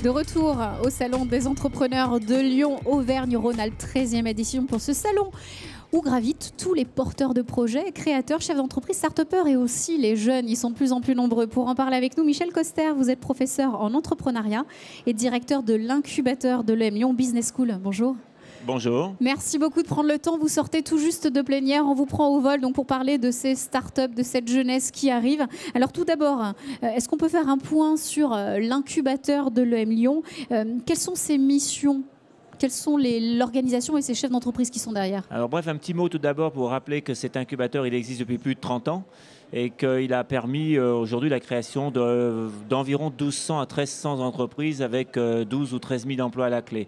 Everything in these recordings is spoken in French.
De retour au Salon des entrepreneurs de Lyon, Auvergne-Rhône-Alpes, 13e édition pour ce salon où gravitent tous les porteurs de projets, créateurs, chefs d'entreprise, start-upers et aussi les jeunes. Ils sont de plus en plus nombreux. Pour en parler avec nous, Michel Coster, vous êtes professeur en entrepreneuriat et directeur de l'incubateur de l'EM Lyon Business School. Bonjour. Bonjour. Merci beaucoup de prendre le temps. Vous sortez tout juste de plénière. On vous prend au vol donc pour parler de ces startups, de cette jeunesse qui arrive. Alors tout d'abord, est-ce qu'on peut faire un point sur l'incubateur de l'EM Lyon? Quelles sont ses missions? Quelles sont l'organisation et ses chefs d'entreprise qui sont derrière? Alors bref, un petit mot tout d'abord pour rappeler que cet incubateur, il existe depuis plus de 30 ans et qu'il a permis aujourd'hui la création d'environ 1200 à 1300 entreprises avec 12 ou 13 000 emplois à la clé.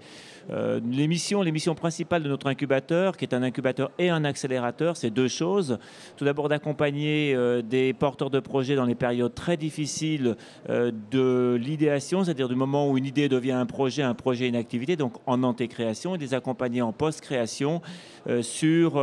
Les missions principales de notre incubateur, qui est un incubateur et un accélérateur, c'est deux choses. Tout d'abord d'accompagner des porteurs de projets dans les périodes très difficiles de l'idéation, c'est-à-dire du moment où une idée devient un projet, une activité, donc en antécréation, et les accompagner en post-création sur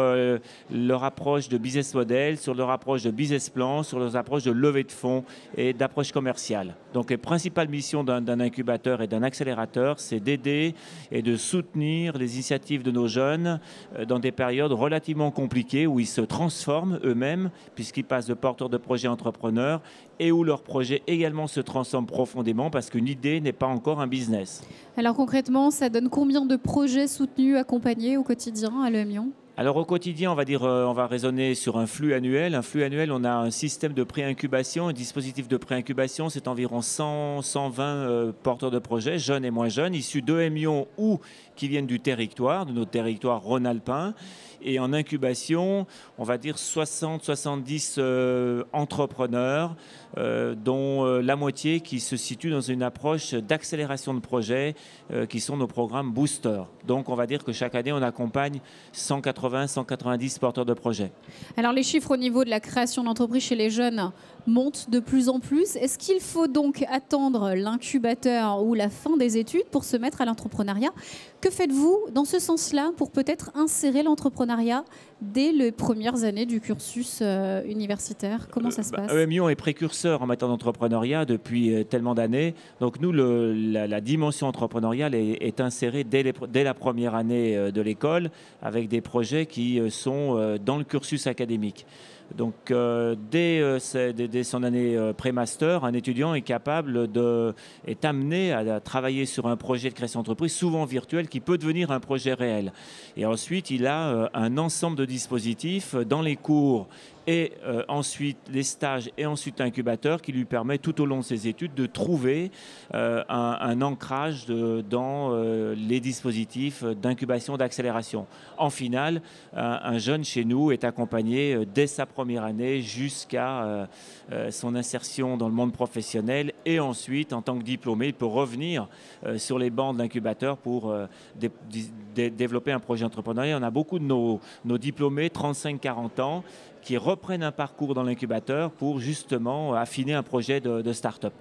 leur approche de business model, sur leur approche de business plan, sur leur approche de levée de fonds et d'approche commerciale. Donc les principales missions d'un incubateur et d'un accélérateur, c'est d'aider et de soutenir les initiatives de nos jeunes dans des périodes relativement compliquées où ils se transforment eux-mêmes puisqu'ils passent de porteurs de projets entrepreneurs et où leur projet également se transforme profondément parce qu'une idée n'est pas encore un business. Alors concrètement, ça donne combien de projets soutenus, accompagnés au quotidien à l'EM Lyon ? Alors au quotidien, on va raisonner sur un flux annuel. Un flux annuel, on a un système de pré-incubation, un dispositif de pré-incubation. C'est environ 100, 120 porteurs de projets, jeunes et moins jeunes, issus d'EM Lyon ou qui viennent du territoire, de notre territoire rhône-alpin. Et en incubation, on va dire 60-70 entrepreneurs, dont la moitié qui se situe dans une approche d'accélération de projets, qui sont nos programmes Booster. Donc on va dire que chaque année, on accompagne 180-190 porteurs de projets. Alors les chiffres au niveau de la création d'entreprises chez les jeunes montent de plus en plus. Est-ce qu'il faut donc attendre l'incubateur ou la fin des études pour se mettre à l'entrepreneuriat? Que faites-vous dans ce sens-là pour peut-être insérer l'entrepreneuriat dès les premières années du cursus universitaire? Comment ça se passe? EM Lyon est précurseur en matière d'entrepreneuriat depuis tellement d'années. Donc nous, la dimension entrepreneuriale est insérée dès la première année de l'école avec des projets qui sont dans le cursus académique. Donc, dès son année pré-master, un étudiant est amené à travailler sur un projet de création d'entreprise, souvent virtuel, qui peut devenir un projet réel. Et ensuite, il a un ensemble de dispositifs dans les cours et ensuite les stages et ensuite l'incubateur qui lui permet tout au long de ses études de trouver un ancrage dans les dispositifs d'incubation, d'accélération. En finale, un jeune chez nous est accompagné dès sa première année jusqu'à son insertion dans le monde professionnel et ensuite, en tant que diplômé, il peut revenir sur les bancs de l'incubateur pour développer un projet entrepreneurial. On a beaucoup de nos diplômés, 35-40 ans, qui reprennent un parcours dans l'incubateur pour justement affiner un projet de start-up.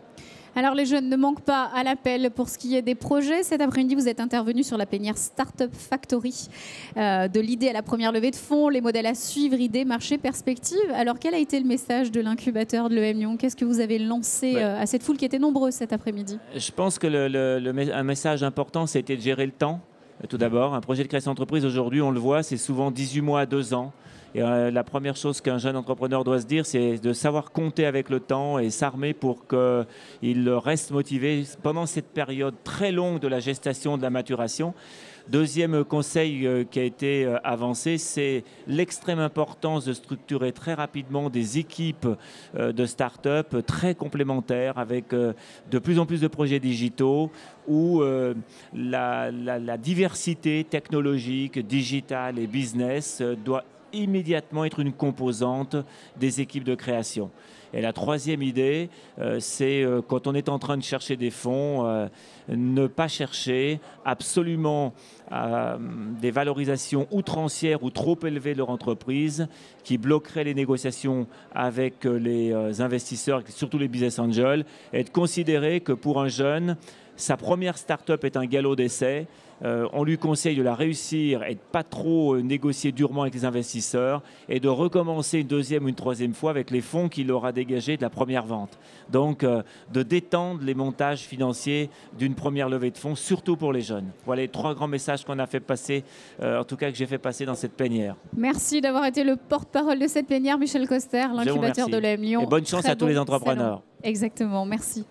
Alors les jeunes ne manquent pas à l'appel pour ce qui est des projets. Cet après-midi, vous êtes intervenu sur la plénière Startup Factory, de l'idée à la première levée de fonds, les modèles à suivre, idées, marché, perspectives. Alors quel a été le message de l'incubateur de l'EM Lyon? Qu'est-ce que vous avez lancé à cette foule qui était nombreuse cet après-midi? Je pense que un message important, c'était de gérer le temps. Tout d'abord, un projet de création d'entreprise, aujourd'hui, on le voit, c'est souvent 18 mois à 2 ans. Et la première chose qu'un jeune entrepreneur doit se dire, c'est de savoir compter avec le temps et s'armer pour qu'il reste motivé pendant cette période très longue de la gestation, de la maturation. Deuxième conseil qui a été avancé, c'est l'extrême importance de structurer très rapidement des équipes de start-up très complémentaires avec de plus en plus de projets digitaux où la diversité technologique, digitale et business doit immédiatement être une composante des équipes de création. Et la troisième idée, c'est quand on est en train de chercher des fonds, ne pas chercher absolument des valorisations outrancières ou trop élevées de leur entreprise qui bloqueraient les négociations avec les investisseurs, surtout les business angels, et de considérer que pour un jeune, sa première start-up est un galop d'essai On lui conseille de la réussir et de pas trop négocier durement avec les investisseurs et de recommencer une deuxième ou une troisième fois avec les fonds qu'il aura dégagés de la première vente. Donc, de détendre les montages financiers d'une première levée de fonds, surtout pour les jeunes. Voilà les 3 grands messages qu'on a fait passer, en tout cas que j'ai fait passer dans cette plénière. Merci d'avoir été le porte-parole de cette plénière, Michel Coster, l'incubateur de l'EM Lyon. Et bonne chance à tous les entrepreneurs. Exactement, merci.